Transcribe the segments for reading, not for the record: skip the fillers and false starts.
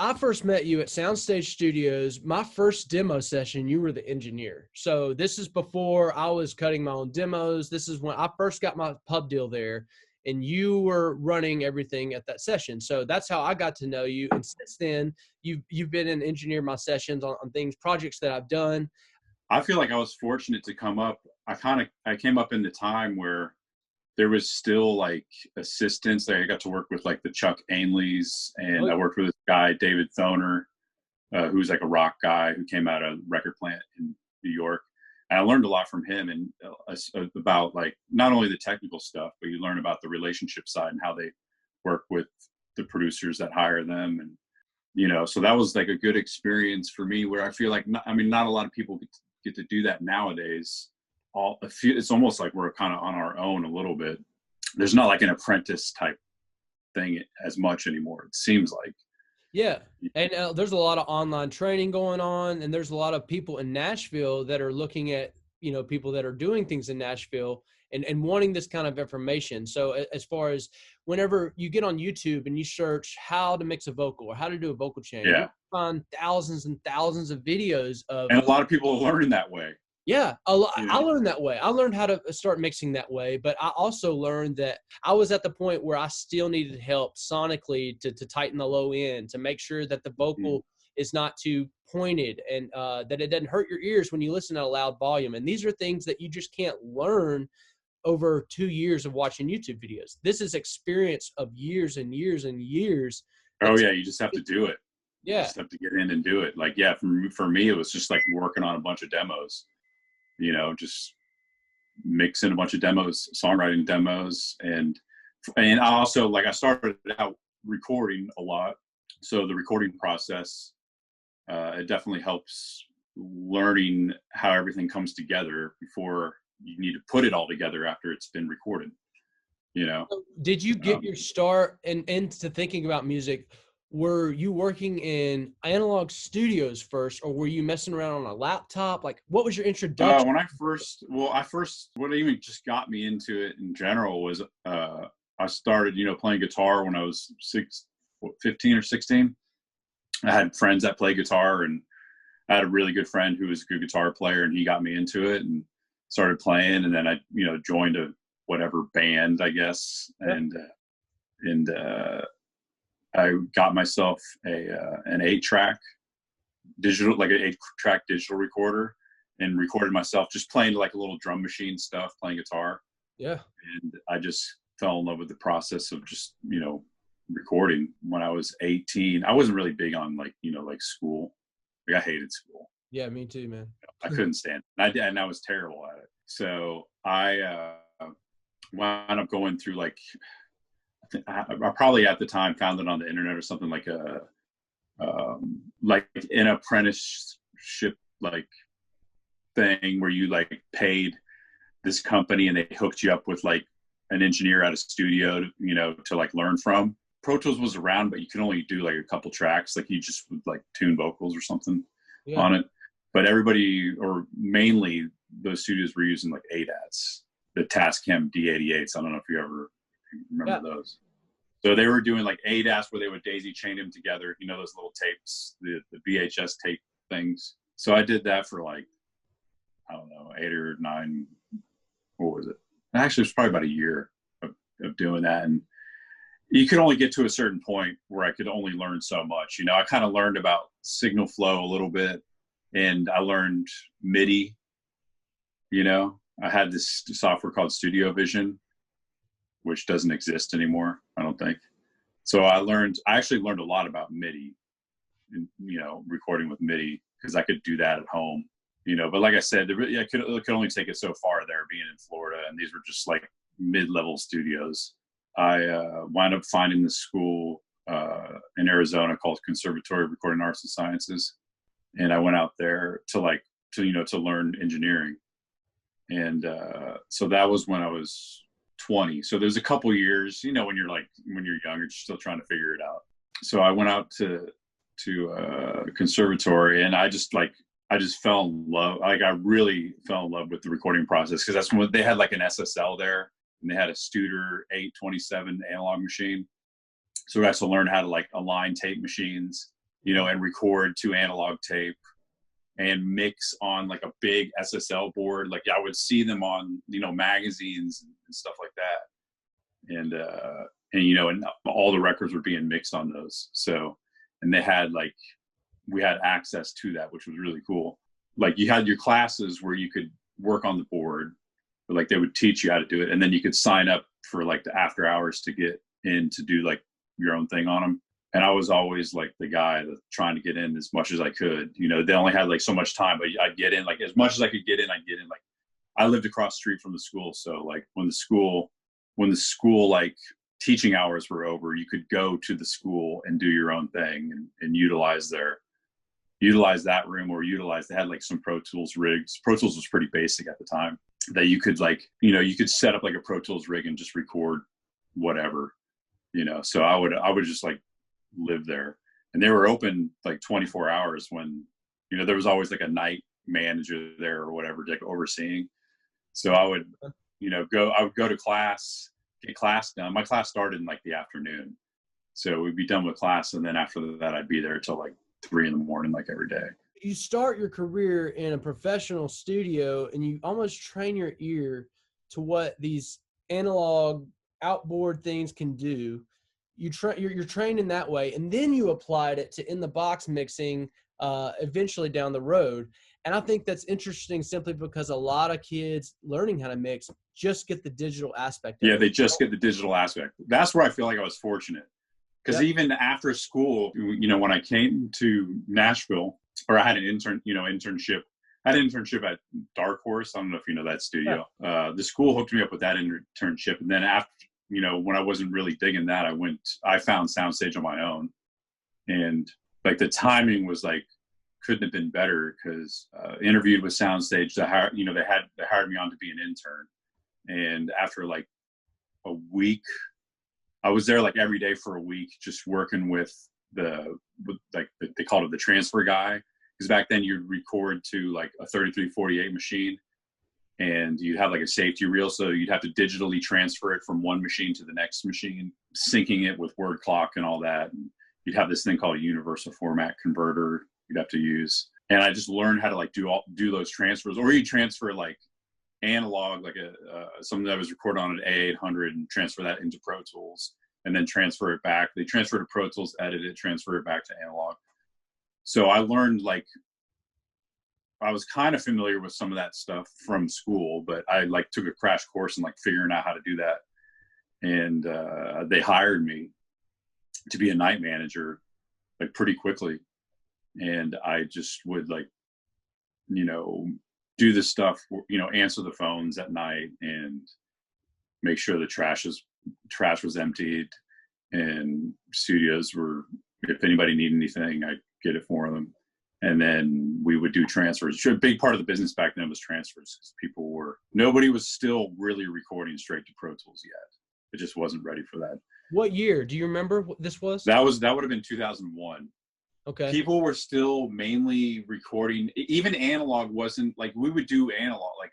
I first met you at Soundstage Studios. My first demo session, you were the engineer. So this is before I was cutting my own demos. This is when I first got my pub deal there, and you were running everything at that session. So that's how I got to know you. And since then, you've been an engineer in my sessions on things, projects that I've done. I feel like I was fortunate to come up. I came up in the time where there was still like assistants. Like I got to work with like the Chuck Ainleys, and I worked with this guy, David Thoner, who's like a rock guy who came out of record plant in New York. And I learned a lot from him and about like not only the technical stuff, but you learn about the relationship side and how they work with the producers that hire them. And, you know, so that was like a good experience for me where I feel like, not a lot of people get to do that nowadays. It's almost like we're kind of on our own a little bit. There's not like an apprentice type thing as much anymore, it seems like. Yeah. And there's a lot of online training going on, and there's a lot of people in Nashville that are looking at, you know, people that are doing things in Nashville and wanting this kind of information. So as far as whenever you get on YouTube and you search how to mix a vocal or how to do a vocal change, you find thousands and thousands of videos of. And a lot of people are learning that way. Yeah, I learned that way. I learned how to start mixing that way, but I also learned that I was at the point where I still needed help sonically to tighten the low end, to make sure that the vocal is not too pointed and that it doesn't hurt your ears when you listen at a loud volume. And these are things that you just can't learn over 2 years of watching YouTube videos. This is experience of years and years and years. Oh yeah, you just have to do it. Yeah. You just have to get in and do it. Like, yeah, for me, it was just like working on a bunch of demos. You know, just mixing a bunch of demos, songwriting demos. And I also, like, I started out recording a lot. So the recording process, it definitely helps learning how everything comes together before you need to put it all together after it's been recorded, you know? Did you get your start into thinking about music? Were you working in analog studios first, or were you messing around on a laptop? Like, what was your introduction? What even just got me into it in general was I started, you know, playing guitar when I was 15 or 16. I had friends that play guitar, and I had a really good friend who was a good guitar player, and he got me into it and started playing. And then I, you know, joined a whatever band, I guess, and I got myself an 8-track digital, like an 8-track digital recorder, and recorded myself just playing like a little drum machine stuff, playing guitar. Yeah. And I just fell in love with the process of just, you know, recording when I was 18. I wasn't really big on like, you know, like school. Like I hated school. Yeah, me too, man. I couldn't stand it. And I was terrible at it. So I wound up going through like, I probably at the time found it on the internet or something, like like an apprenticeship like thing where you like paid this company and they hooked you up with like an engineer at a studio to, you know, to like learn from. Pro Tools was around, but you could only do like a couple tracks. Like you just would like tune vocals or something on it. But everybody, or mainly those studios, were using like ADATs, the Tascam D88s. I don't know if you ever remember those. So they were doing like ADAS where they would daisy chain them together. You know, those little tapes, the VHS tape things. So I did that for like, I don't know, 8 or 9. What was it? Actually, it was probably about a year of doing that. And you could only get to a certain point where I could only learn so much. You know, I kind of learned about signal flow a little bit, and I learned MIDI. You know, I had this software called Studio Vision, which doesn't exist anymore, I don't think. So I actually learned a lot about MIDI, and, you know, recording with MIDI, because I could do that at home, you know. But like I said, it could only take it so far there, being in Florida, and these were just like mid-level studios. I wound up finding this school in Arizona called Conservatory of Recording Arts and Sciences, and I went out there to learn engineering. And so that was when I was 20. So there's a couple years, you know, when you're young, you're still trying to figure it out. So I went out to Conservatory, and I just fell in love. Like I really fell in love with the recording process, because that's when they had like an SSL there, and they had a Studer 827 analog machine. So we got to learn how to like align tape machines and record to analog tape and mix on like a big SSL board. Like I would see them on, magazines and stuff like that. And all the records were being mixed on those. So, and we had access to that, which was really cool. Like you had your classes where you could work on the board, but like they would teach you how to do it. And then you could sign up for like the after hours to get in to do like your own thing on them. And I was always like the guy trying to get in as much as I could. They only had like so much time, but I'd get in like as much as I could get in. I'd get in. Like I lived across the street from the school, so like when the school like teaching hours were over, you could go to the school and do your own thing and utilize that room, or they had like some Pro Tools rigs. Pro Tools was pretty basic at the time, that you could like you could set up like a Pro Tools rig and just record whatever. So I would just like live there, and they were open like 24 hours when there was always like a night manager there or whatever, like overseeing. So I would go to class, get class done. My class started in like the afternoon, so we'd be done with class, and then after that I'd be there till like 3 a.m, like every day. You start your career in a professional studio and you almost train your ear to what these analog outboard things can do. You're trained in that way, and then you applied it to in the box mixing eventually down the road. And I think that's interesting simply because a lot of kids learning how to mix just get the digital aspect of it. They just get the digital aspect. That's where I feel like I was fortunate, because even after school, when I came to Nashville, or I had an internship. I had an internship at Dark Horse. I don't know if you know that studio. Yeah. The school hooked me up with that internship, and then after, when I wasn't really digging that, I found Soundstage on my own, and like the timing was like couldn't have been better, because interviewed with Soundstage to hire. They hired me on to be an intern, and after like a week, I was there like every day for a week, just working with they called it the transfer guy, because back then you'd record to like a 3348 machine, and you'd have like a safety reel, so you'd have to digitally transfer it from one machine to the next machine, syncing it with word clock and all that. And you'd have this thing called a universal format converter you'd have to use, and I just learned how to like do those transfers. Or you transfer like analog, like something that was recorded on an A800, and transfer that into Pro Tools, and then transfer it back. They transfer to Pro Tools, edit it, transfer it back to analog. So I learned, like, I was kind of familiar with some of that stuff from school, but I like took a crash course in like figuring out how to do that. And they hired me to be a night manager like pretty quickly. And I just would like, do this stuff, answer the phones at night and make sure the trash was emptied, and studios were, if anybody needed anything, I'd get it for them. And then we would do transfers. A big part of the business back then was transfers, because nobody was still really recording straight to Pro Tools yet. It just wasn't ready for that. What year? Do you remember what this was? That would have been 2001. Okay. People were still mainly recording. Even analog wasn't like, we would do analog, like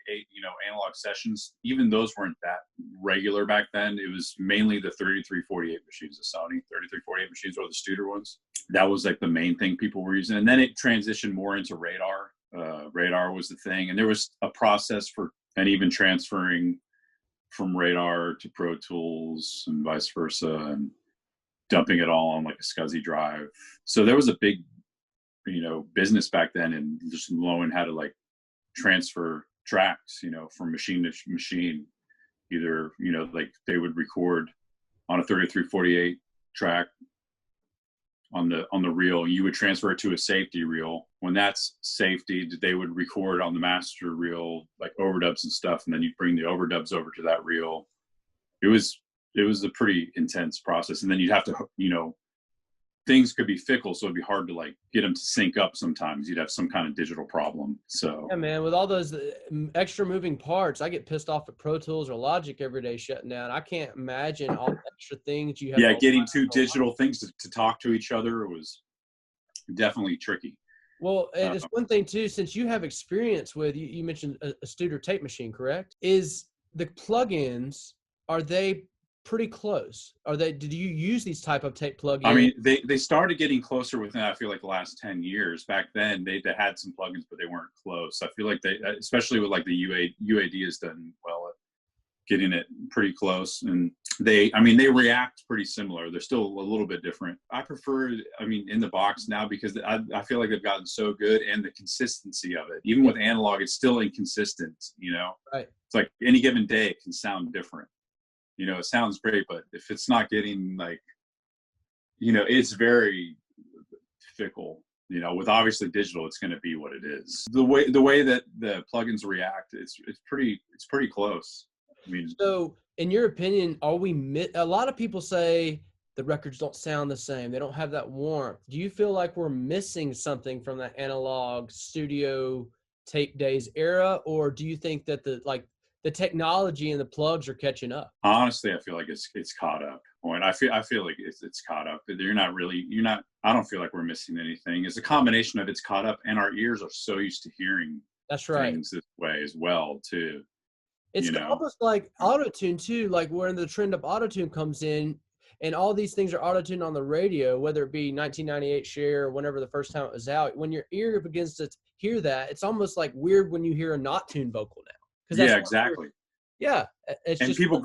analog sessions. Even those weren't that regular back then. It was mainly the 3348 machines, the Sony 3348 machines, or the Studer ones. That was like the main thing people were using. And then it transitioned more into Radar. Radar was the thing. And there was a process and even transferring from Radar to Pro Tools and vice versa, and dumping it all on like a SCSI drive. So there was a big, business back then, and just knowing how to like transfer tracks, from machine to machine. Either, like they would record on a 3348 track on the reel, you would transfer it to a safety reel. When that's safety, they would record on the master reel, like overdubs and stuff. And then you'd bring the overdubs over to that reel. It was a pretty intense process. And then you'd have to, things could be fickle, so it'd be hard to like get them to sync up. Sometimes you'd have some kind of digital problem. So yeah, man, with all those extra moving parts, I get pissed off at Pro Tools or Logic every day shutting down. I can't imagine all the extra things you have. Yeah, getting two digital things to talk to each other was definitely tricky. Well, and it's one thing too, since you have experience with, you mentioned a Studer tape machine, correct? Is the plugins, are they pretty close. Did you use these type of tape plugins? I mean, they started getting closer within, I feel like, the last 10 years. Back then, they had some plugins, but they weren't close. I feel like they, especially with like the UAD has done well at getting it pretty close. And they react pretty similar. They're still a little bit different. I prefer, in the box now, because I feel like they've gotten so good, and the consistency of it. Even with analog, it's still inconsistent, Right. It's like any given day it can sound different. It sounds great, but if it's not getting like, it's very fickle. With obviously digital, it's going to be what it is. The way that the plugins react, it's pretty close. So in your opinion, a lot of people say the records don't sound the same. They don't have that warmth. Do you feel like we're missing something from that analog studio tape days era? Or do you think that the technology and the plugs are catching up? Honestly, I feel like it's caught up. And I feel like it's caught up. I don't feel like we're missing anything. It's a combination of it's caught up, and our ears are so used to hearing things this way as well too. It's almost like auto-tune too, like when the trend of auto-tune comes in, and all these things are auto-tuned on the radio, whether it be 1998 Cher or whenever the first time it was out. When your ear begins to hear that, it's almost like weird when you hear a not tuned vocal now. Yeah, exactly. Yeah, it's just people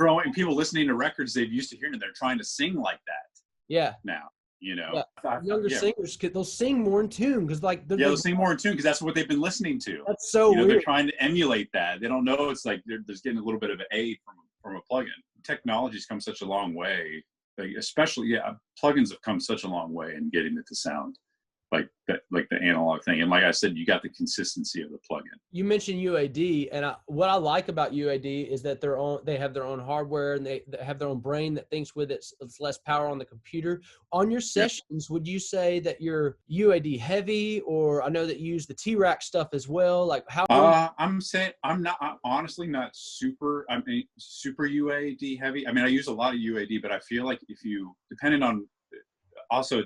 listening to records they've used to hearing, and they're trying to sing like that. Yeah. Now, younger singers, they'll sing more in tune because they'll sing more in tune because that's what they've been listening to. That's so weird. They're trying to emulate that. They don't know it's like there's getting a little bit of an aid from a plugin. Technology's come such a long way. Especially, plugins have come such a long way in getting it to sound like the analog thing. And like I said, you got the consistency of the plugin. You mentioned UAD, and what I like about UAD is that they have their own hardware, and they have their own brain that thinks with it's less power on the computer. On your sessions, would you say that you're UAD heavy, or I know that you use the T-Rack stuff as well? Like how? I'm honestly not super UAD heavy. I use a lot of UAD, but I feel like depending on, also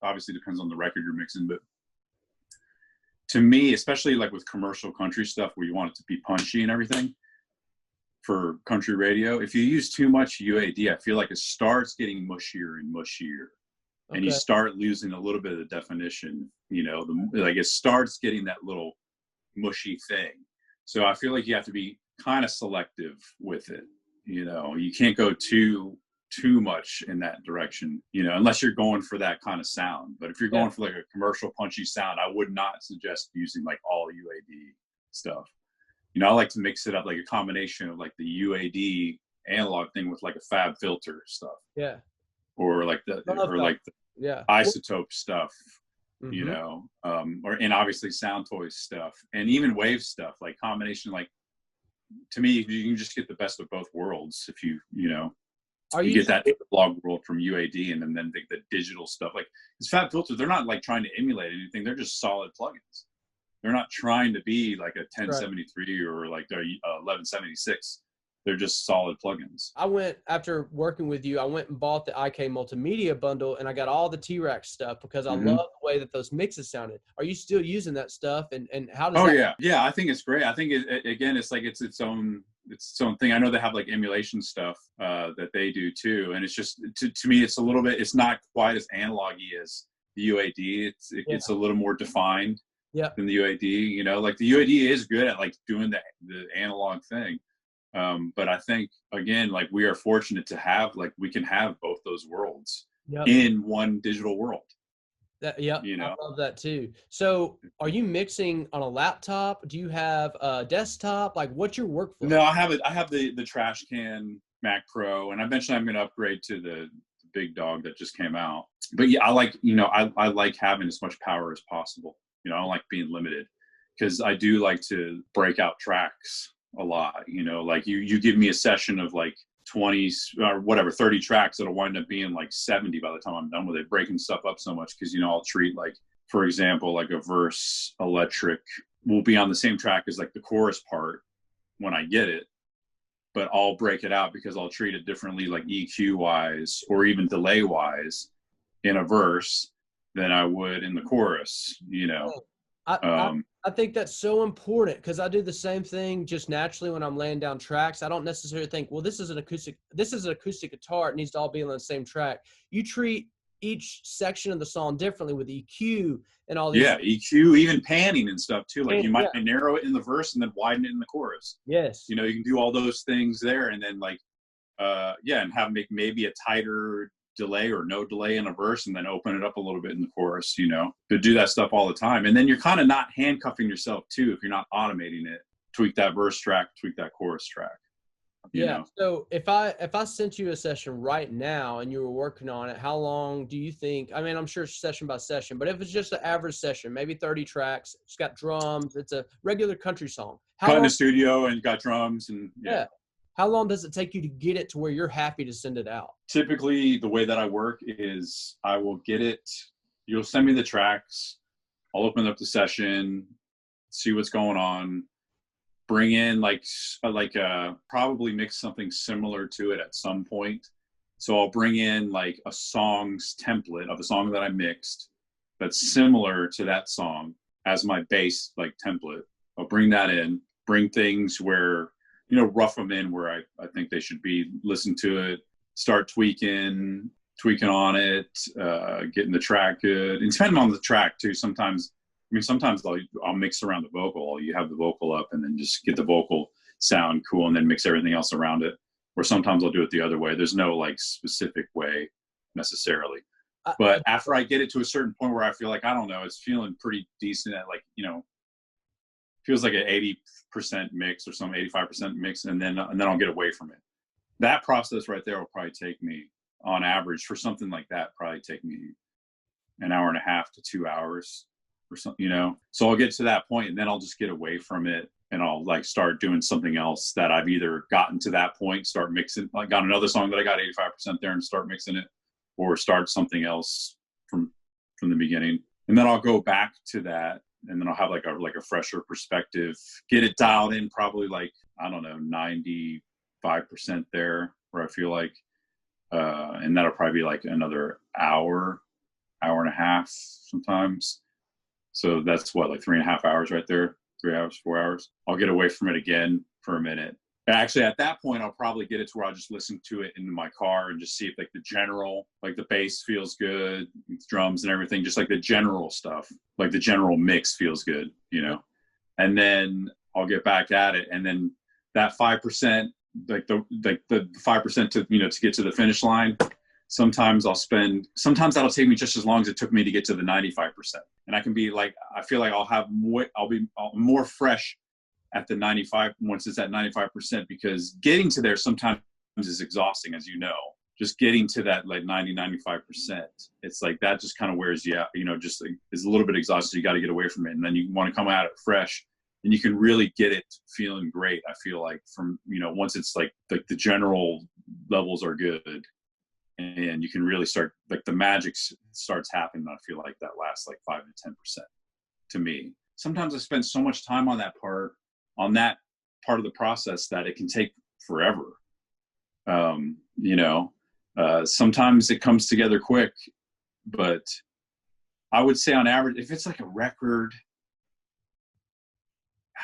obviously depends on the record you're mixing, but to me, especially like with commercial country stuff where you want it to be punchy and everything for country radio, if you use too much UAD, I feel like it starts getting mushier and mushier. Okay. And you start losing a little bit of the definition, it starts getting that little mushy thing. So I feel like you have to be kind of selective with it. You can't go too much in that direction, unless you're going for that kind of sound. But if you're going for like a commercial punchy sound, I would not suggest using like all UAD stuff. I like to mix it up, like a combination of like the UAD analog thing with like a fab filter stuff. Yeah. Or like the isotope stuff, and obviously Sound Toys stuff, and even Wave stuff, like combination. Like, to me, you can just get the best of both worlds if you get that analog world from UAD, and then the digital stuff. Like, it's Fab Filter, they're not like trying to emulate anything. They're just solid plugins. They're not trying to be like a 1073 or like a 1176. They're just solid plugins. After working with you, I went and bought the IK Multimedia bundle, and I got all the T-Rack stuff because I love the way that those mixes sounded. Are you still using that stuff? And how does that? Yeah, I think it's great. I think it's like it's its own thing. I know they have like emulation stuff that they do too, and it's just to me, it's a little bit. It's not quite as analog-y as the UAD. It's a little more defined than the UAD. Like the UAD is good at like doing the analog thing. But I think, again, like we are fortunate to have, like, we can have both those worlds in one digital world. I love that too. So are you mixing on a laptop? Do you have a desktop? Like, what's your workflow? No, I have the trash can Mac Pro, and eventually I'm going to upgrade to the big dog that just came out. But I like, I like having as much power as possible. I don't like being limited, because I do like to break out tracks a lot. Like you give me a session of like 20 or whatever, 30 tracks, that'll wind up being like 70 by the time I'm done with it, breaking stuff up so much. Because I'll treat, like, for example, like a verse electric will be on the same track as like the chorus part when I get it, but I'll break it out because I'll treat it differently, like EQ wise or even delay wise in a verse than I would in the chorus. I, I, I think that's so important because I do the same thing just naturally when I'm laying down tracks. I don't necessarily think, well, this is an acoustic guitar. It needs to all be on the same track. You treat each section of the song differently with EQ and all these. Yeah, EQ, even panning and stuff too. Like you might Yeah. narrow it in the verse and then widen it in the chorus. Yes. You know, you can do all those things there, and then like, and have maybe a tighter delay or no delay in a verse, and then open it up a little bit in the chorus. You know, to do that stuff all the time, and then you're kind of not handcuffing yourself too if you're not automating it. Tweak that verse track, tweak that chorus track. You know? So if I sent you a session right now and you were working on it, how long do you think? I mean, I'm sure it's session by session, but if it's just an average session, maybe 30 tracks, it's got drums, it's a regular country song. Cut in the studio and got drums and yeah. How long does it take you to get it to where you're happy to send it out? Typically, the way that I work is I will get it. You'll send me the tracks. I'll open up the session, see what's going on. Bring in probably mix something similar to it at some point. So I'll bring in like a song's template of a song that I mixed that's similar to that song as my bass like template. I'll bring that in, bring things where, you know, rough them in where I think they should be, listen to it, start tweaking on it, getting the track good. And depending on the track too, sometimes I'll mix around the vocal. You have the vocal up and then just get the vocal sound cool and then mix everything else around it. Or sometimes I'll do it the other way. There's no like specific way necessarily. But after I get it to a certain point where I feel like, I don't know, it's feeling pretty decent at like, you know, feels like an 80% mix or some 85% mix. And then I'll get away from it. That process right there will probably take me on average for something like that, probably take me an hour and a half to 2 hours. Or something, you know, so I'll get to that point and then I'll just get away from it and I'll like start doing something else that I've either gotten to that point, start mixing, like got another song that I got 85% there and start mixing it, or start something else from the beginning. And then I'll go back to that and then I'll have like a fresher perspective, get it dialed in probably like, I don't know, 95% there where I feel like, and that'll probably be like another hour and a half sometimes. So that's what, like 3.5 hours right there, 3 hours, 4 hours. I'll get away from it again for a minute. Actually, at that point, I'll probably get it to where I'll just listen to it in my car and just see if like the general, like the bass feels good, drums and everything, just like the general stuff, like the general mix feels good, you know? And then I'll get back at it. And then that 5%, like the 5% to, you know, to get to the finish line, sometimes that'll take me just as long as it took me to get to the 95%. And I can be like, I feel like I'll be more fresh at the 95 once it's at 95%, because getting to there sometimes is exhausting, as you know. Just getting to that like 95%, it's like that just kind of wears you out, you know, just like, is a little bit exhausted. You got to get away from it. And then you want to come at it fresh and you can really get it feeling great. I feel like from, you know, once it's like the general levels are good and you can really start, like the magic starts happening. I feel like that lasts like 5 to 10% to me. Sometimes I spend so much time on that part of the process that it can take forever. You know, sometimes it comes together quick, but I would say on average, if it's like a record,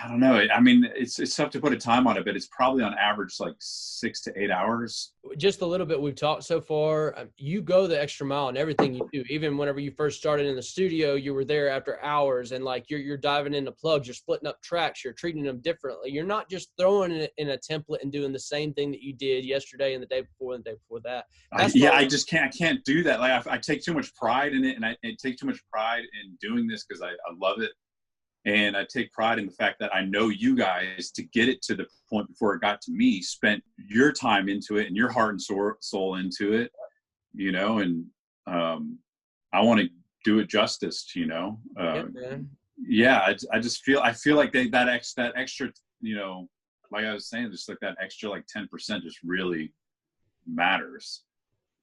I don't know. I mean, it's tough to put a time on it, but it's probably on average like 6 to 8 hours. Just a little bit we've talked so far. You go the extra mile in everything you do. Even whenever you first started in the studio, you were there after hours, and like you're diving into plugs, you're splitting up tracks, you're treating them differently. You're not just throwing it in a template and doing the same thing that you did yesterday and the day before and the day before that. I can't do that. Like I take too much pride in it, and I take too much pride in doing this because I love it. And I take pride in the fact that I know you guys, to get it to the point before it got to me, spent your time into it and your heart and soul into it, you know, and I want to do it justice, you know. I just feel like that extra, you know, like I was saying, just like that extra like 10% just really matters,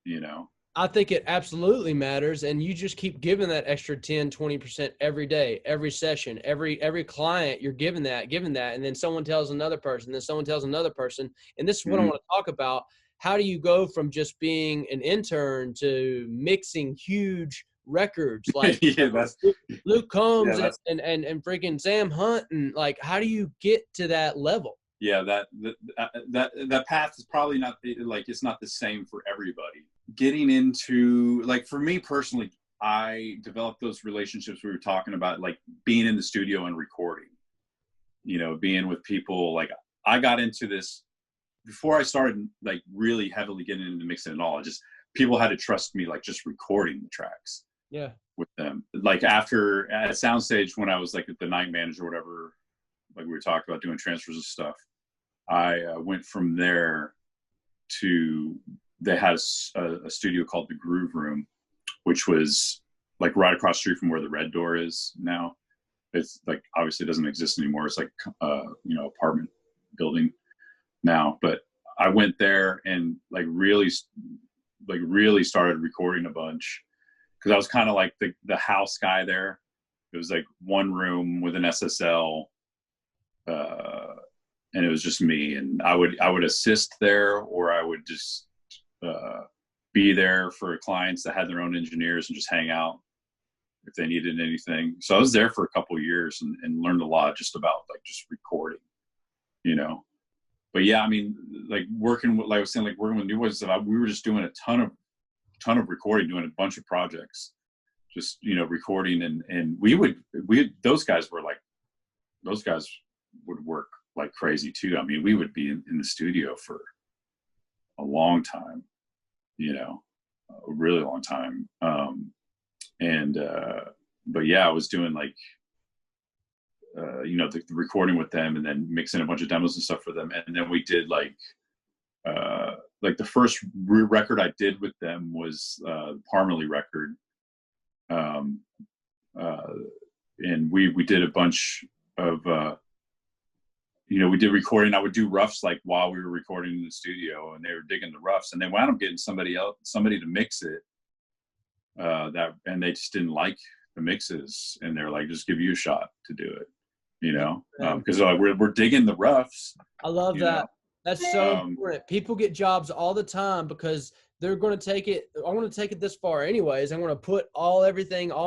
you know. I think it absolutely matters, and you just keep giving that extra 10, 20% every day, every session, every client, you're giving that, and then someone tells another person, then someone tells another person, and this is what I want to talk about. How do you go from just being an intern to mixing huge records, like Yeah, that's Luke Combs yeah, that's and freaking Sam Hunt, and like, how do you get to that level? yeah, that path is probably not like, it's not the same for everybody. Getting into, like, for me personally, I developed those relationships we were talking about, like being in the studio and recording, you know, being with people. Like, I got into this before I started like really heavily getting into mixing and all. Just people had to trust me, like just recording the tracks Yeah. with them. Like after at Soundstage, when I was like the night manager or whatever, like we were talking about doing transfers and stuff, I went from there to, they had a studio called the Groove Room, which was like right across the street from where the Red Door is now. It's like, obviously it doesn't exist anymore. It's like, you know, apartment building now. But I went there and like really started recording a bunch, because I was kind of like the house guy there. It was like one room with an SSL, and it was just me. And I would assist there, or I would just be there for clients that had their own engineers and just hang out if they needed anything. So I was there for a couple of years and learned a lot just about like just recording, you know. But yeah, I mean, like working with, like I was saying, like working with New Boys, we were just doing a ton of recording, doing a bunch of projects, just, you know, recording. And those guys would work like crazy too. I mean, we would be in the studio for a long time, you know, a really long time. But yeah, I was doing like, you know, the recording with them, and then mixing a bunch of demos and stuff for them. And then we did like the first record I did with them was the Parmalee record. And we did a bunch of, you know, we did recording. I would do roughs like while we were recording in the studio, and they were digging the roughs, and they wound up getting somebody to mix it. And they just didn't like the mixes, and they're like, just give you a shot to do it, you know, because we're digging the roughs. I love that. Know? That's so important. People get jobs all the time because they're going to take it. I want to take it this far anyways. I'm going to put all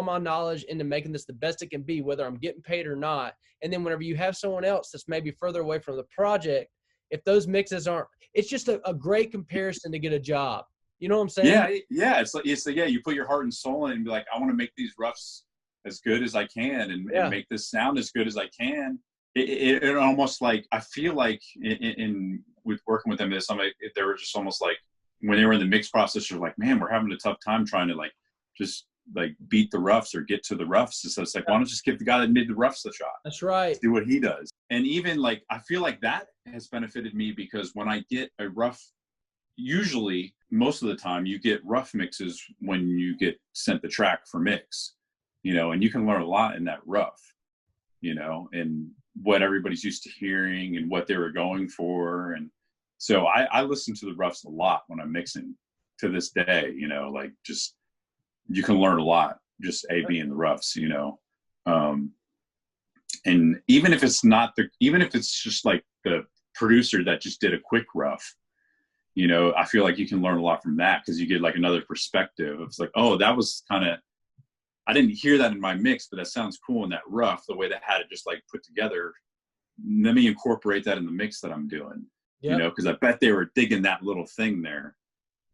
my knowledge into making this the best it can be, whether I'm getting paid or not. And then whenever you have someone else that's maybe further away from the project, if those mixes aren't, it's just a great comparison to get a job. You know what I'm saying? Yeah. It's like, yeah, you put your heart and soul in and be like, I want to make these roughs as good as I can, and make this sound as good as I can. It almost like, I feel like in with working with them, they were just almost like, when they were in the mix process, you're like, man, we're having a tough time trying to like just like beat the roughs or get to the roughs. So it's like, why don't you just give the guy that made the roughs a shot? That's right. See what he does. And even like, I feel like that has benefited me, because when I get a rough, usually most of the time you get rough mixes when you get sent the track for mix, you know, and you can learn a lot in that rough, you know, and what everybody's used to hearing and what they were going for. And so I listen to the roughs a lot when I'm mixing to this day, you know, like just, you can learn a lot just being the roughs, you know. And even if it's just like the producer that just did a quick rough, you know, I feel like you can learn a lot from that, because you get like another perspective. It's like, oh, that was kind of, I didn't hear that in my mix, but that sounds cool in that rough, the way they had it just like put together. Let me incorporate that in the mix that I'm doing, you know, because I bet they were digging that little thing there,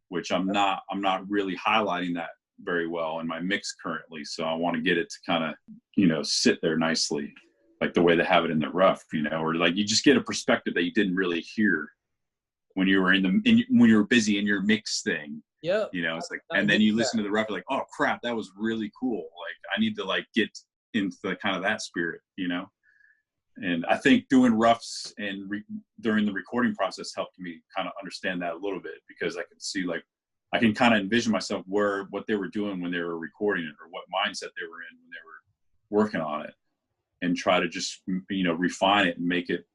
which I'm not really highlighting that very well in my mix currently. So I want to get it to kind of, you know, sit there nicely, like the way they have it in the rough, you know, or like you just get a perspective that you didn't really hear when you were when you were busy in your mix thing. Yeah. You know, it's like, and then you listen to the rough, you're like, oh crap, that was really cool. Like I need to like get into the kind of that spirit, you know? And I think doing roughs and during the recording process helped me kind of understand that a little bit, because I could see, like, I can kind of envision myself what they were doing when they were recording it, or what mindset they were in when they were working on it, and try to just, you know, refine it and make it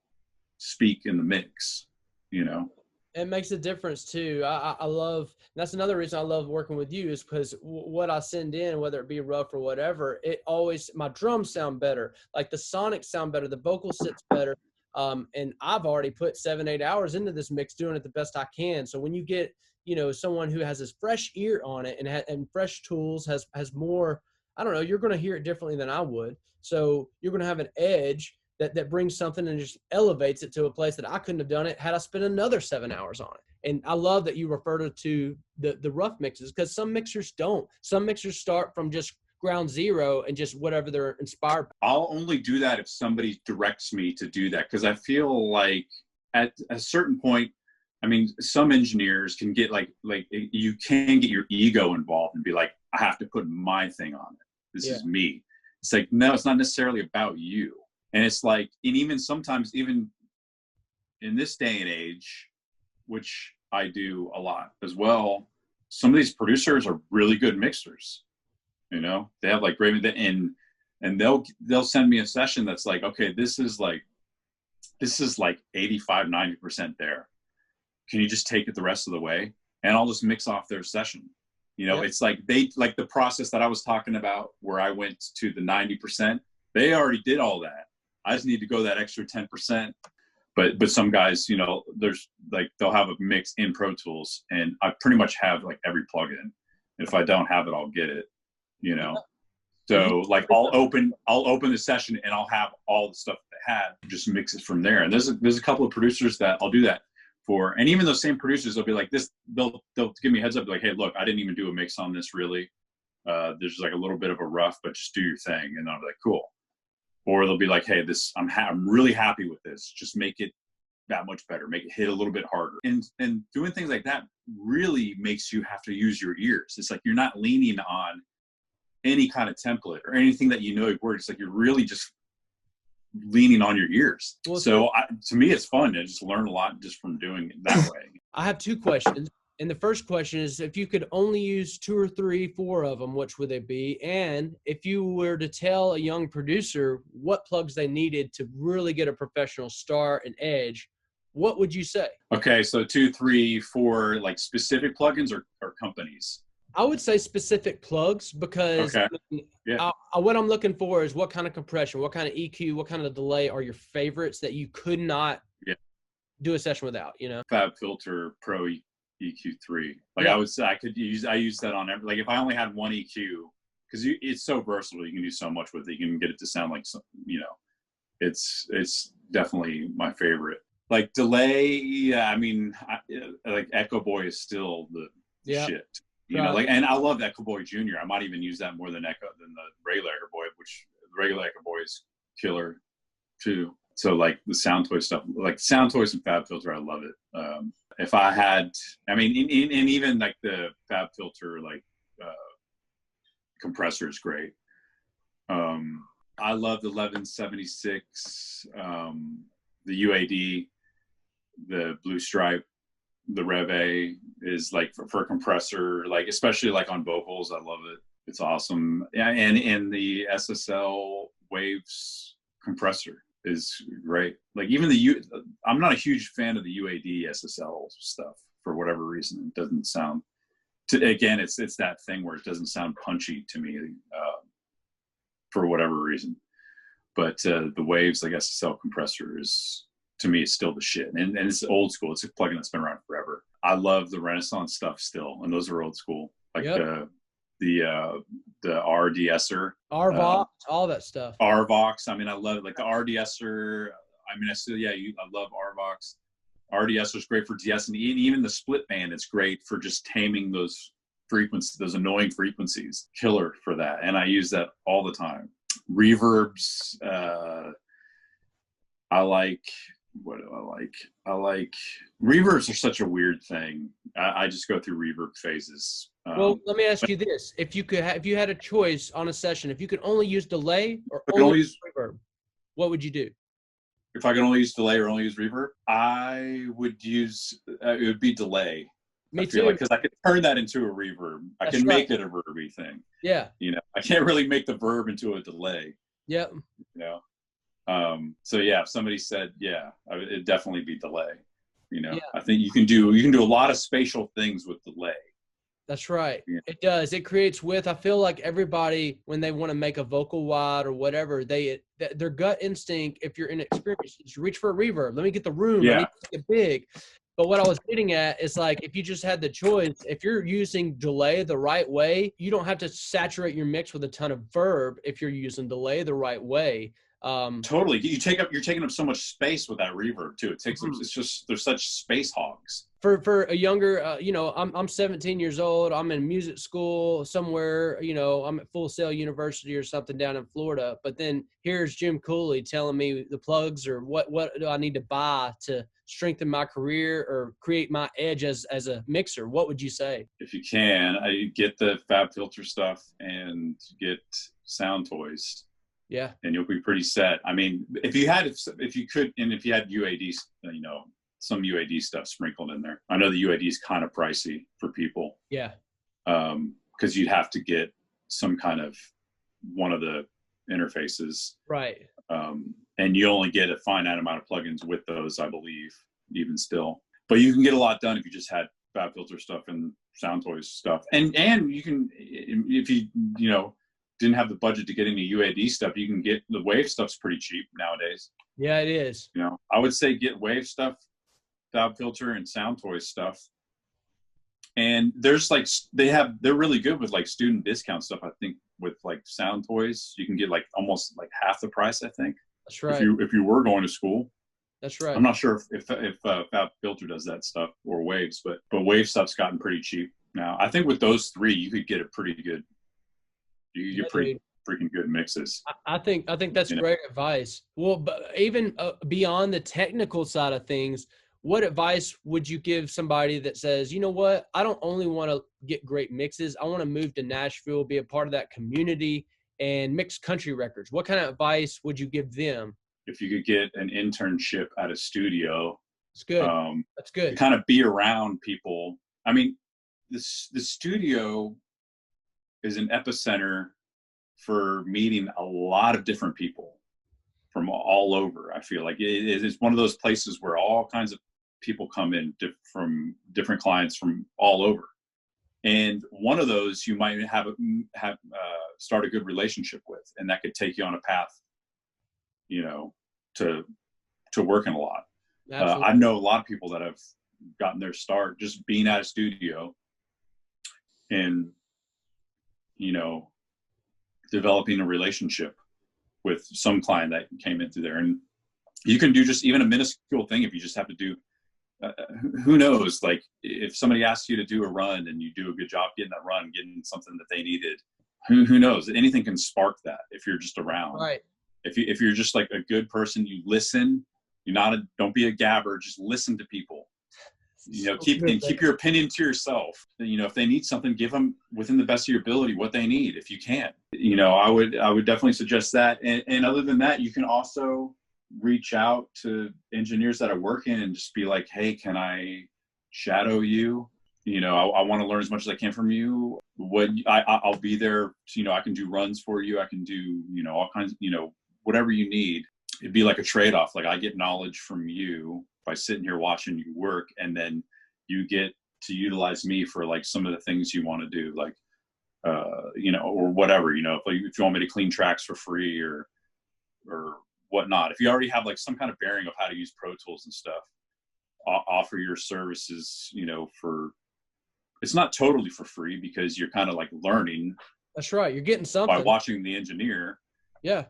speak in the mix, you know? It makes a difference too. I love, that's another reason I love working with you, is because what I send in, whether it be rough or whatever, it always, my drums sound better. Like the sonics sound better. The vocal sits better. And I've already put 7-8 hours into this mix doing it the best I can. So when you get, someone who has this fresh ear on it and fresh tools has more, I don't know, you're going to hear it differently than I would. So you're going to have an edge that brings something and just elevates it to a place that I couldn't have done it had I spent another 7 hours on it. And I love that you refer to the rough mixes, because some mixers don't. Some mixers start from just ground zero and just whatever they're inspired by. I'll only do that if somebody directs me to do that, because I feel like at a certain point, I mean, some engineers can get like you can get your ego involved and be like, I have to put my thing on it. This is me. It's like, no, it's not necessarily about you. And it's like, and even sometimes, even in this day and age, which I do a lot as well, some of these producers are really good mixers. They have like great, and they'll send me a session that's like, okay, this is like 85, 90% there. Can you just take it the rest of the way? And I'll just mix off their session. It's like the process that I was talking about where I went to the 90%, they already did all that. I just need to go that extra 10%. But some guys, there's like, they'll have a mix in Pro Tools, and I pretty much have like every plugin. If I don't have it, I'll get it, So like I'll open the session and I'll have all the stuff that they had, just mix it from there. And there's a couple of producers that I'll do that for. And even those same producers, they'll be like this, they'll give me a heads up, like, hey, look, I didn't even do a mix on this really. There's like a little bit of a rough, but just do your thing. And I'll be like, cool. Or they'll be like, hey, I'm really happy with this. Just make it that much better. Make it hit a little bit harder. And doing things like that really makes you have to use your ears. It's like you're not leaning on any kind of template or anything that works. It's like you're really just leaning on your ears. Well, so to me, it's fun to just learn a lot just from doing it that way. I have two questions. And the first question is, if you could only use 2 or 3, 4 of them, which would they be? And if you were to tell a young producer what plugs they needed to really get a professional start and edge, what would you say? Okay, so 2, 3, 4, like specific plugins or companies? I would say specific plugs, because what I'm looking for is what kind of compression, what kind of EQ, what kind of delay are your favorites that you could not do a session without, Fab Filter Pro EQ3. Like I would say I use that on every, like if I only had one EQ, because it's so versatile, you can do so much with it. You can get it to sound like some, it's definitely my favorite. Like delay, I mean, like Echo Boy is still the shit. And I love Echo Boy Jr. I might even use that more than the regular Echo Boy, which the regular Echo Boy is killer too. So like the Sound Toy stuff, like Sound Toys and Fab Filter, I love it. If I had, I mean, and even like the Fab Filter, like compressor is great. I love the 1176, the UAD, the Blue Stripe, the Rev A is like for compressor, like especially like on vocals, I love it. It's awesome. And the SSL Waves compressor is great. Like even I'm not a huge fan of the UAD SSL stuff for whatever reason. It doesn't sound, again, it's that thing where it doesn't sound punchy to me for whatever reason. But the Waves, like SSL compressor is, to me, is still the shit. And it's old school. It's a plugin that's been around forever. I love the Renaissance stuff still, and those are old school. Like the RDSer, RVox, all that stuff. RVox. I mean, I love it. Like the RDSer. I mean, I love RVox. RDSer is great for de-essing. Even the split band is great for just taming those frequencies, those annoying frequencies. Killer for that. And I use that all the time. Reverbs. I like, what do I like? I like, reverbs are such a weird thing. I just go through reverb phases. Well, let me ask you this. If you had a choice on a session, if you could only use delay or only use reverb, what would you do? If I could only use delay or only use reverb, I would use, it would be delay. Me too. Because I could turn that into a reverb. I can make it a verby thing. Yeah. I can't really make the verb into a delay. Yep. So yeah, if somebody said, it'd definitely be delay. I think you can do a lot of spatial things with delay. That's right. Yeah. It does. It creates width. I feel like everybody, when they want to make a vocal wide or whatever, their gut instinct, if you're inexperienced, is reach for a reverb. Let me get the room. Yeah. Let me get it big. But what I was getting at is like, if you just had the choice, if you're using delay the right way, you don't have to saturate your mix with a ton of verb if you're using delay the right way. Totally. You're taking up so much space with that reverb too. It's just, they're such space hogs. For a younger, I'm 17 years old. I'm in music school somewhere, I'm at Full Sail University or something down in Florida. But then here's Jim Cooley telling me the plugs or what do I need to buy to strengthen my career or create my edge as a mixer. What would you say? If you can, I get the Fab Filter stuff and get Sound Toys. Yeah. And you'll be pretty set. I mean, if you had UAD, some UAD stuff sprinkled in there. I know the UAD is kind of pricey for people. Yeah. Because you'd have to get some kind of one of the interfaces. Right. And you only get a finite amount of plugins with those, I believe, even still. But you can get a lot done if you just had Fab Filter stuff and Sound Toys stuff. And you can, if you didn't have the budget to get any UAD stuff, you can get the Wave stuff's pretty cheap nowadays. Yeah, it is. I would say get Wave stuff, Fab Filter, and Sound Toys stuff. And there's like, they're really good with like student discount stuff. I think with like Sound Toys, you can get like almost like half the price, I think. That's right. If you were going to school. That's right. I'm not sure if Fab Filter does that stuff or Waves, but Wave stuff's gotten pretty cheap now. I think with those three, you could get a pretty good. You get pretty freaking good mixes. I think that's great advice. Well, but even beyond the technical side of things, what advice would you give somebody that says, you know what, I don't only want to get great mixes, I want to move to Nashville, be a part of that community, and mix country records? What kind of advice would you give them? If you could get an internship at a studio, it's good. That's good. Kind of be around people. I mean, the studio is an epicenter for meeting a lot of different people from all over. I feel like it's one of those places where all kinds of people come in from different clients from all over. And one of those you might have start a good relationship with, and that could take you on a path, to working a lot. I know a lot of people that have gotten their start just being at a studio and, developing a relationship with some client that came into there. And you can do just even a minuscule thing if you just have to do, who knows, like if somebody asks you to do a run and you do a good job getting that run, getting something that they needed, who knows, anything can spark that if you're just around. Right. If you're just like a good person, you listen, don't be a gabber, just listen to people. Keep your opinion to yourself. If they need something, give them within the best of your ability what they need, if you can. I would definitely suggest that. And other than that, you can also reach out to engineers that are working and just be like, hey, can I shadow you? I want to learn as much as I can from you. I'll be there. I can do runs for you. I can do, all kinds, whatever you need. It'd be like a trade-off. Like I get knowledge from you by sitting here watching you work, and then you get to utilize me for like some of the things you want to do, like, or whatever, if you want me to clean tracks for free or whatnot. If you already have like some kind of bearing of how to use Pro Tools and stuff, offer your services, it's not totally for free because you're kind of like learning. That's right. You're getting something by watching the engineer. Yeah.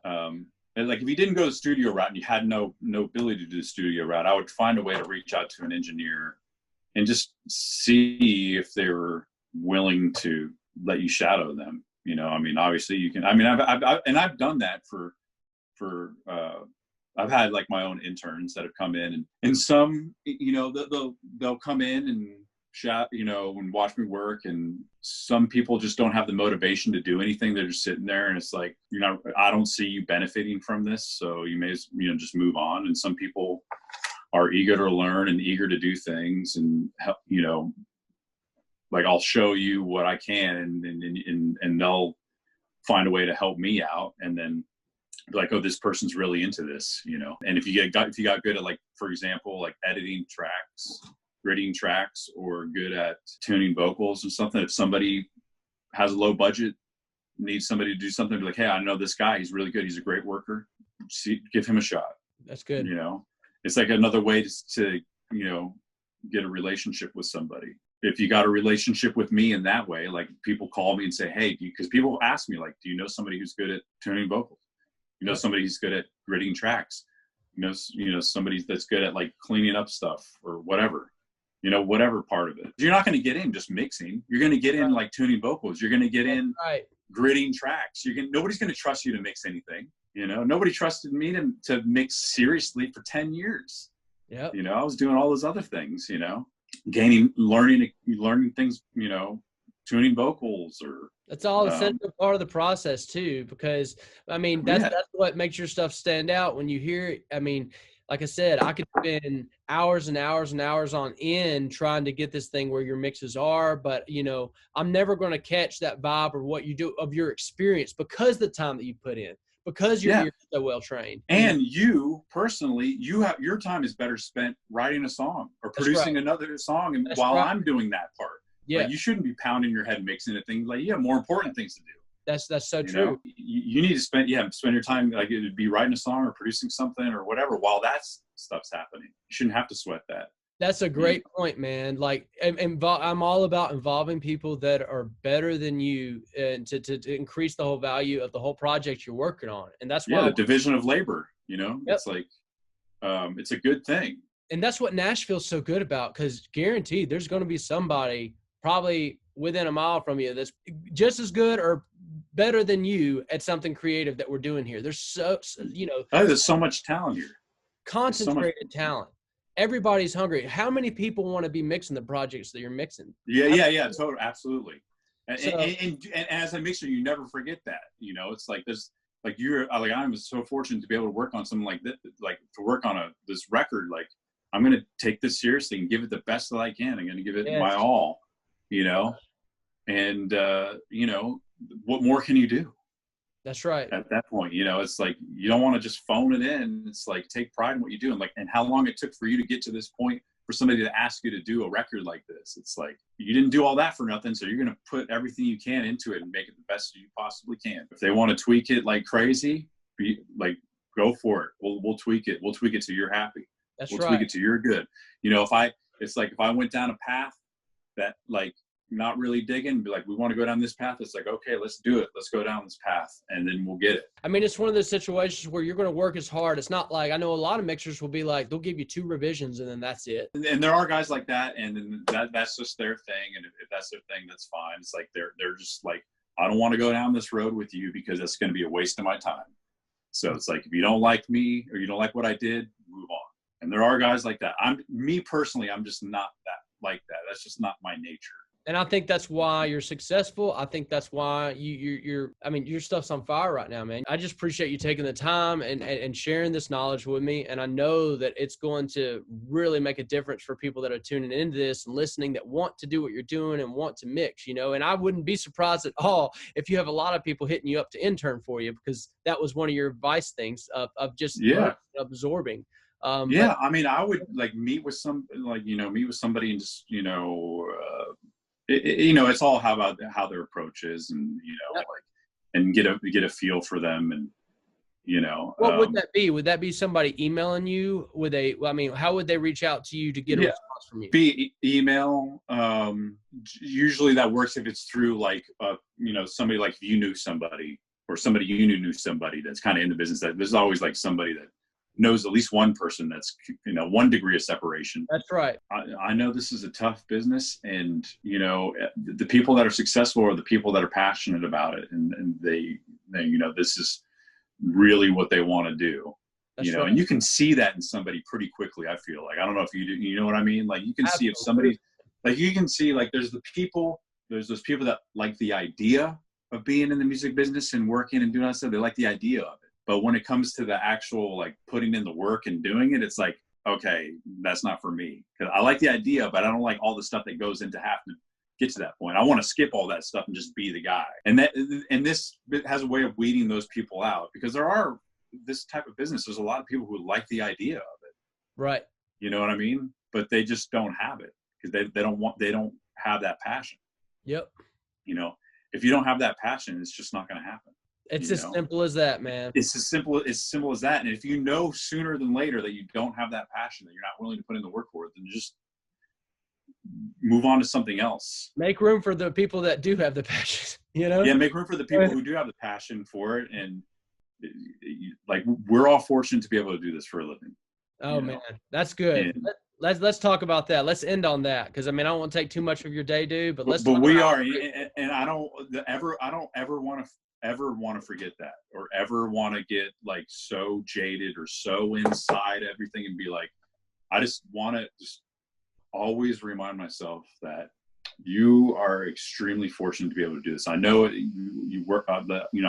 And like if you didn't go the studio route and you had no ability to do the studio route, I would find a way to reach out to an engineer and just see if they were willing to let you shadow them. Obviously you can. I've done that for I've had like my own interns that have come in and some, they'll come in and and watch me work, and some people just don't have the motivation to do anything. They're just sitting there and it's like, I don't see you benefiting from this, so you may just move on. And some people are eager to learn and eager to do things and help, like I'll show you what I can and they'll find a way to help me out, and then be like, oh, this person's really into this, And if you got good at, like, for example, like editing tracks, gritting tracks, or good at tuning vocals and something, if somebody has a low budget, needs somebody to do something, be like, hey, I know this guy, he's really good, he's a great worker, give him a shot. That's good. It's like another way to get a relationship with somebody. If you got a relationship with me in that way, like people call me and say, hey, because people ask me, like, do you know somebody who's good at tuning vocals? You know, somebody who's good at gritting tracks, you know, somebody that's good at like cleaning up stuff or whatever, you know, whatever part of it. You're not going to get in just mixing. You're going to get in like tuning vocals. You're going to get in gritting tracks. Nobody's going to trust you to mix anything. You know, nobody trusted me to mix seriously for 10 years. Yeah. You know, I was doing all those other things, you know, learning things, you know, tuning vocals or. That's all essential part of the process too, because I mean, that's what makes your stuff stand out when you hear it. I mean, like I said, I could spend hours and hours and hours on end trying to get this thing where your mixes are, but you know, I'm never going to catch that vibe or what you do of your experience because the time that you put in, because you're so well trained. And you personally, your time is better spent writing a song or producing another song, and while I'm doing that part. Yeah, like you shouldn't be pounding your head mixing a thing. Like you have more important things to do. That's so true. You need to spend your time, like it would be writing a song or producing something or whatever while that stuff's happening. You shouldn't have to sweat that. That's a great point, man. Like I'm all about involving people that are better than you and to increase the whole value of the whole project you're working on. And that's why the division of labor, you know, it's like it's a good thing. And that's what Nashville's so good about, because guaranteed there's going to be somebody probably within a mile from you that's just as good or better than you at something creative that we're doing here. There's there's so much talent here. Concentrated talent. Everybody's hungry. How many people want to be mixing the projects that you're mixing? Yeah, totally, absolutely. And as a mixer, you never forget that. You know, it's like this. Like I'm so fortunate to be able to work on something like this, like to work on this record. Like I'm going to take this seriously and give it the best that I can. I'm going to give it my all. You know, and you know, what more can you do? That's right. At that point, you know, it's like you don't want to just phone it in. It's like take pride in what you do, and how long it took for you to get to this point for somebody to ask you to do a record like this. It's like you didn't do all that for nothing, so you're going to put everything you can into it and make it the best you possibly can. If they want to tweak it like crazy, go for it. We'll tweak it. We'll tweak it till you're happy. We'll tweak it till you're good. You know, if I went down a path that like not really digging, be like, we want to go down this path. It's like, okay, let's do it. Let's go down this path and then we'll get it. I mean, it's one of those situations where you're going to work as hard. It's not like, I know a lot of mixers will be like, they'll give you 2 revisions and then that's it. And there are guys like that. And then that's just their thing. And if that's their thing, that's fine. It's like, they're just like, I don't want to go down this road with you because that's going to be a waste of my time. So it's like, if you don't like me or you don't like what I did, move on. And there are guys like that. Me personally, I'm just not that like that. That's just not my nature. And I think that's why you're successful. I think that's why your stuff's on fire right now, man. I just appreciate you taking the time and sharing this knowledge with me. And I know that it's going to really make a difference for people that are tuning into this and listening that want to do what you're doing and want to mix, you know. And I wouldn't be surprised at all if you have a lot of people hitting you up to intern for you, because that was one of your advice things of just absorbing. I mean, I would like meet with somebody and just, you know, it's all how their approach is, and you know, and get a feel for them, and you know. What would that be? Would that be somebody emailing you? How would they reach out to you to get a response from you? Be email. Usually that works if it's through like you know, somebody like if you knew somebody or somebody you knew somebody that's kind of in the business. That there's always like somebody that knows at least one person that's, you know, 1 degree of separation. That's right. I know this is a tough business, and you know, the people that are successful are the people that are passionate about it, and they you know, this is really what they want to do. That's you know, and you can see that in somebody pretty quickly. I feel like, I don't know if you know what I mean? Like you can see if somebody, like you can see like there's those people that like the idea of being in the music business and working and doing that stuff. They like the idea of it. But when it comes to the actual, like putting in the work and doing it, it's like, okay, that's not for me. Because I like the idea, but I don't like all the stuff that goes into having to get to that point. I want to skip all that stuff and just be the guy. And this has a way of weeding those people out, because this type of business, there's a lot of people who like the idea of it. Right. You know what I mean? But they just don't have it because they don't have that passion. Yep. You know, if you don't have that passion, it's just not going to happen. It's as simple as that, man. It's as simple as that. And if you know sooner than later that you don't have that passion, that you're not willing to put in the work for it, then just move on to something else. Make room for the people that do have the passion, you know? Yeah, make room for the people who do have the passion for it. And like, we're all fortunate to be able to do this for a living. Oh man, that's good. And, Let's talk about that. Let's end on that, because I mean, I don't want to take too much of your day, dude. But let's. But we are, and I don't ever want to forget that, or ever want to get like so jaded or so inside everything and be like, I just want to just always remind myself that you are extremely fortunate to be able to do this. I know you work, I'm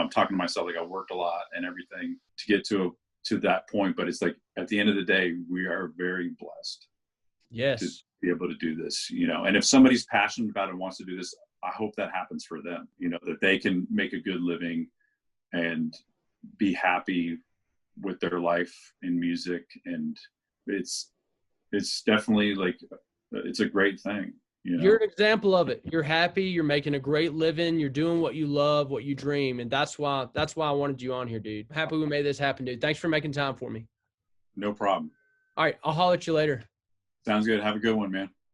talking to myself like I worked a lot and everything to get to that point, but it's like at the end of the day, we are very blessed. Yes. To be able to do this, and if somebody's passionate about it and wants to do this, I hope that happens for them, that they can make a good living and be happy with their life in music. And it's definitely like, it's a great thing. You're an example of it. You're happy. You're making a great living. You're doing what you love, what you dream. And that's why I wanted you on here, dude. I'm happy we made this happen, dude. Thanks for making time for me. No problem. All right. I'll holler at you later. Sounds good. Have a good one, man.